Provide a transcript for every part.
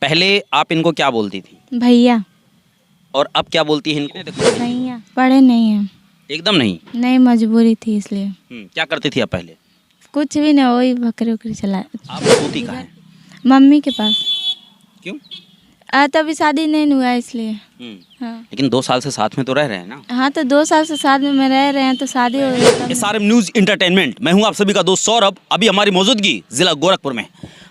पहले आप इनको क्या बोलती थी भैया। और अब क्या बोलती है इनको? भैया पढ़े नहीं हैं। एकदम नहीं। नहीं, मजबूरी थी इसलिए। क्या करती थी आप पहले? कुछ भी नहीं, वही बकरी उकरी चला। आप सोती कहाँ है? मम्मी के पास। क्यों? तभी शादी नहीं हुआ इसलिए। हाँ। लेकिन 2 साल से साथ में तो रह रहे हैं ना। हाँ, तो 2 साल से साथ में रह रहे हैं तो शादी हो गई। SRM न्यूज एंटरटेनमेंट, मैं हूं आप सभी का दोस्त सौरभ। अभी हमारी मौजूदगी जिला गोरखपुर में।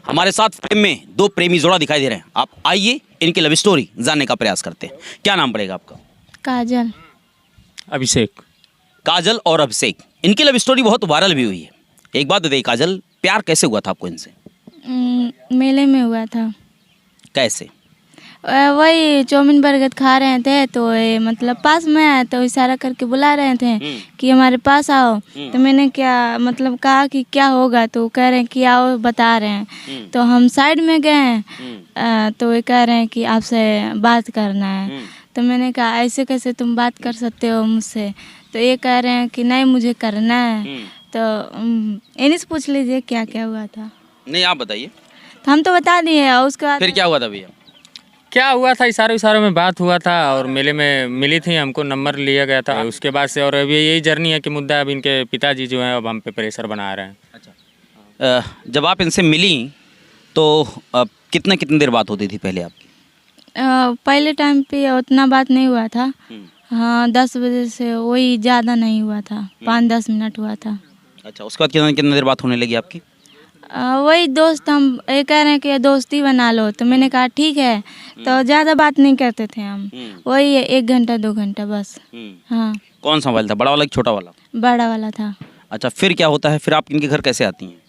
हमारे साथ फ्रेम में 2 प्रेमी जोड़ा दिखाई दे रहे हैं। आप आइए इनकी लव स्टोरी जानने का प्रयास करते हैं। क्या नाम पड़ेगा आपका? काजल। अभिषेक। काजल और अभिषेक, इनकी लव स्टोरी बहुत वायरल भी हुई है। एक बात बताइए काजल, प्यार कैसे हुआ था आपको इनसे? मेले में हुआ था। कैसे? वही चाउमीन बर्गर खा रहे थे तो मतलब पास में आए तो इशारा करके बुला रहे थे कि हमारे पास आओ। तो मैंने क्या मतलब कहा कि क्या होगा, तो कह रहे हैं कि आओ बता रहे हैं। तो हम साइड में गए तो ये कह रहे हैं कि आपसे बात करना है। तो मैंने कहा ऐसे कैसे तुम बात कर सकते हो मुझसे? तो ये कह रहे हैं कि नहीं मुझे करना है। तो इन्हीं से पूछ लीजिए क्या क्या हुआ था। नहीं आप बताइए। तो हम तो बता दिए और उसके बाद फिर क्या हुआ था भैया? क्या हुआ था, इशारों में बात हुआ था और मेले में मिली थी, हमको नंबर लिया गया था उसके बाद से। और अभी यही जर्नी है कि मुद्दा अब इनके पिताजी जो हैं अब हम पे प्रेशर बना रहे हैं। अच्छा, जब आप इनसे मिली तो कितने देर बात होती थी पहले आपकी? पहले टाइम पे उतना बात नहीं हुआ था। हाँ, 10 बजे से वही ज़्यादा नहीं हुआ था, 5-10 मिनट हुआ था। अच्छा, उसके बाद कितनी देर बात होने लगी आपकी? वही दोस्त, हम ये कह रहे हैं कि दोस्ती बना लो। तो मैंने कहा ठीक है। तो ज़्यादा बात नहीं करते थे हम, वही 1 घंटा 2 घंटा बस। हाँ। कौन सा मोबाइल था, बड़ा वाला कि छोटा वाला? बड़ा वाला था। अच्छा, फिर क्या होता है? फिर आप इनके घर कैसे आती हैं?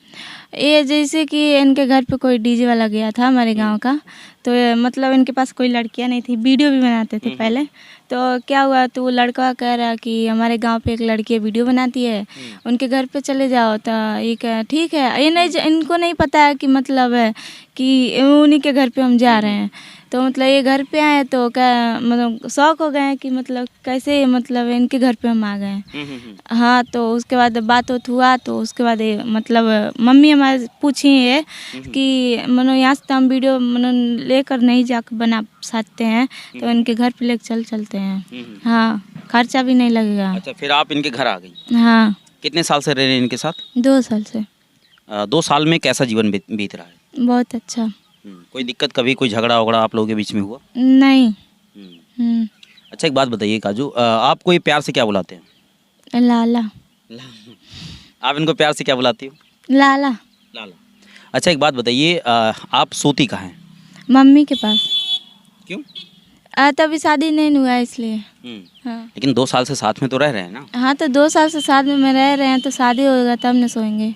ये जैसे कि इनके घर पे कोई डीजे वाला गया था हमारे गांव का। तो मतलब इनके पास कोई लड़कियां नहीं थी, वीडियो भी बनाते थे पहले। तो क्या हुआ, तो वो लड़का कह रहा कि हमारे गांव पे एक लड़की वीडियो बनाती है, उनके घर पे चले जाओ। तो ये कह ठीक है। ये नहीं, इनको नहीं पता है कि मतलब है कि उन्हीं के घर पे हम जा रहे हैं। तो मतलब ये घर पे आए तो क्या मतलब शौक हो गए कि मतलब कैसे मतलब इनके घर पे हम आ गए। हाँ, तो उसके बाद बात हुआ। तो उसके बाद मतलब मम्मी हमारे पूछी है कि मनो यहाँ से तो हम वीडियो मनो लेकर नहीं जाकर बना सकते हैं, तो इनके घर पे लेकर चलते हैं। हाँ, खर्चा भी नहीं लगेगा। अच्छा, फिर आप इनके घर आ गई। हाँ। कितने साल से रह रहे हैं इनके साथ? 2 साल से। 2 साल में कैसा जीवन बीत रहा है? बहुत अच्छा। कोई दिक्कत, कभी कोई झगड़ा वगड़ा आप लोगों के बीच में हुआ? नहीं। अच्छा, एक बात बताइए काजू, आप कोई प्यार से क्या बुलाते हैं? लाला। आप इनको प्यार से क्या बुलाती हो? लाला। लाला। अच्छा, एक बात बताइए, आप सोती कहाँ हैं? मम्मी के पास। क्यों? तभी शादी नहीं हुआ इसलिए। हाँ। लेकिन 2 साल से साथ में तो रह रहे हैं ना। हाँ, तो 2 साल से साथ में रह रहे हैं तो शादी होगा तब न सोएंगे।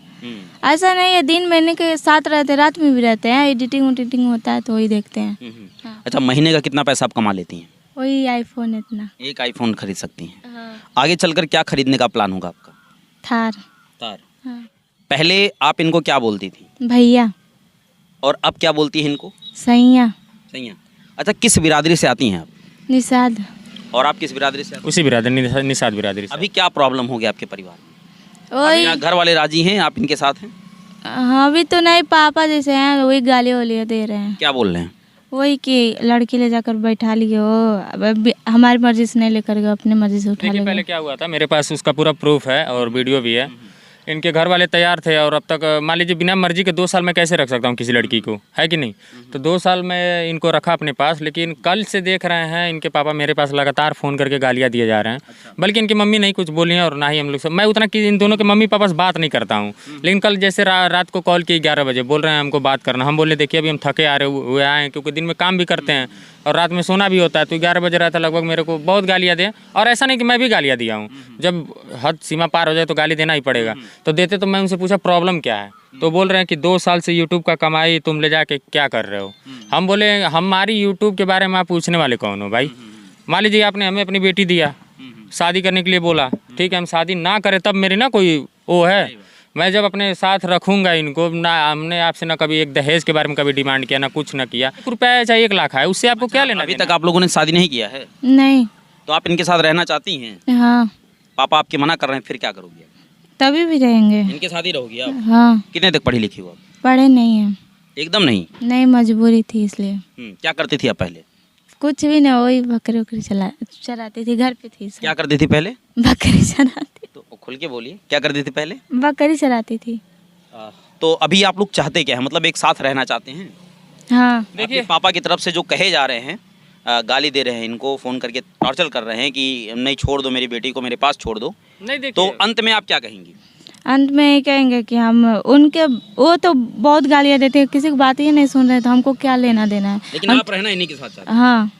ऐसा नहीं है, दिन महीने के साथ रहते, रात में भी रहते हैं। एडिटिंग होता है तो वही देखते हैं। हाँ। अच्छा, महीने का कितना पैसा आप कमा लेती हैं? वही आईफोन इतना। एक आईफोन खरीद सकती हैं। हाँ। आगे चलकर क्या खरीदने का प्लान होगा आपका? थार। तार। हाँ। पहले आप इनको क्या बोलती थी भैया। और अब क्या बोलती हैं इनको? सैया। सही है। अच्छा, किस बिरादरी से आती हैं आप? निषाद। और आप किस बिरादरी से आती हैं? उसी बिरादरी, निषाद बिरादरी से। अभी क्या प्रॉब्लम हो गया आपके परिवार में? अभी वही। यहाँ घर वाले राजी हैं, आप इनके साथ हैं? हाँ, अभी तो नहीं, पापा जैसे हैं वही गाली वाली दे रहे हैं। क्या बोल रहे हैं? वही कि लड़की ले जाकर बैठा लिए हो, अब हमारी मर्जी से नहीं लेकर गए, अपनी मर्जी से उठा देखिए, ले पहले क्या हुआ था, मेरे पास उसका पूरा प्रूफ है और वीडियो भी है। इनके घर वाले तैयार थे और अब तक मान लीजिए बिना मर्जी के 2 साल में कैसे रख सकता हूँ किसी लड़की को, है कि नहीं? तो 2 साल में इनको रखा अपने पास। लेकिन कल से देख रहे हैं इनके पापा मेरे पास लगातार फ़ोन करके गालियाँ दिए जा रहे हैं। बल्कि इनकी मम्मी नहीं कुछ बोली हैं और ना ही हम लोग सब। मैं उतना कि इन दोनों के मम्मी पापा से बात नहीं करता हूँ। लेकिन कल जैसे रात को कॉल की 11 बजे, बोल रहे हैं हमको बात करना। हम बोले देखिए अभी हम थके आ रहे हुए आए हैं, क्योंकि दिन में काम भी करते हैं और रात में सोना भी होता है। तो 11 बजे रहता लगभग, मेरे को बहुत गालियाँ दें। और ऐसा नहीं कि मैं भी गालियाँ दिया हूँ, जब हद सीमा पार हो जाए तो गाली देना ही पड़ेगा। तो देते तो मैं उनसे पूछा प्रॉब्लम क्या है, तो बोल रहे हैं कि 2 साल से यूट्यूब का कमाई तुम ले जाके क्या कर रहे हो। हम बोले हमारी यूट्यूब के बारे में आप पूछने वाले कौन हो भाई? मान लीजिए आपने हमें अपनी बेटी दिया, शादी करने के लिए बोला, ठीक है, हम शादी ना करें तब मेरी ना कोई वो है। मैं जब अपने साथ रखूंगा इनको ना, हमने आपसे ना कभी एक दहेज के बारे में कभी डिमांड किया, ना कुछ ना किया। रुपया चाहे 1 लाख है, उससे आपको क्या लेना? अभी तक आप लोगों ने शादी नहीं किया है? नहीं। तो आप इनके साथ रहना चाहती हैं? हाँ। पापा आपके मना कर रहे हैं, फिर क्या करोगी? तभी भी रहेंगे। इनके साथ ही रहोगी आप? हाँ। कितने तक पढ़ी लिखी हो आप? पढ़े नहीं हैं। एकदम नहीं। नहीं, मजबूरी थी इसलिए। क्या करती थी आप पहले? कुछ भी नहीं, वही बकरी उकरी चराती थी, घर पे थी सब। क्या करती थी पहले? बकरी चराती, तो खुल के बोलिए, क्या करती थी पहले? बकरी चराती थी। तो अभी आप लोग चाहते क्या है, मतलब एक साथ रहना चाहते हैं? हाँ, देखिए पापा की तरफ से जो कहे जा रहे हैं, गाली दे रहे हैं, इनको फ़ोन करके टॉर्चर कर रहे हैं कि नहीं छोड़ दो मेरी बेटी को, मेरे पास छोड़ दो, नहीं देखिए, तो अंत में आप क्या कहेंगी? अंत में ये कहेंगे कि हम उनके, वो तो बहुत गालियाँ देते हैं, किसी की बात ही नहीं सुन रहे, तो हमको क्या लेना देना है। लेकिन आप रहना इन्हीं के साथ चाहते हैं। हाँ।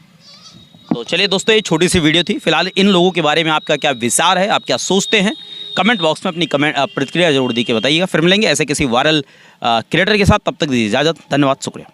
तो चलिए दोस्तों, ये छोटी सी वीडियो थी। फिलहाल इन लोगों के बारे में आपका क्या विचार है, आप क्या सोचते हैं, कमेंट बॉक्स में अपनी प्रतिक्रिया जरूर दी के बताइएगा। फिर मिलेंगे ऐसे किसी वायरल क्रिएटर के साथ, तब तक दीजिए इजाज़त। धन्यवाद, शुक्रिया।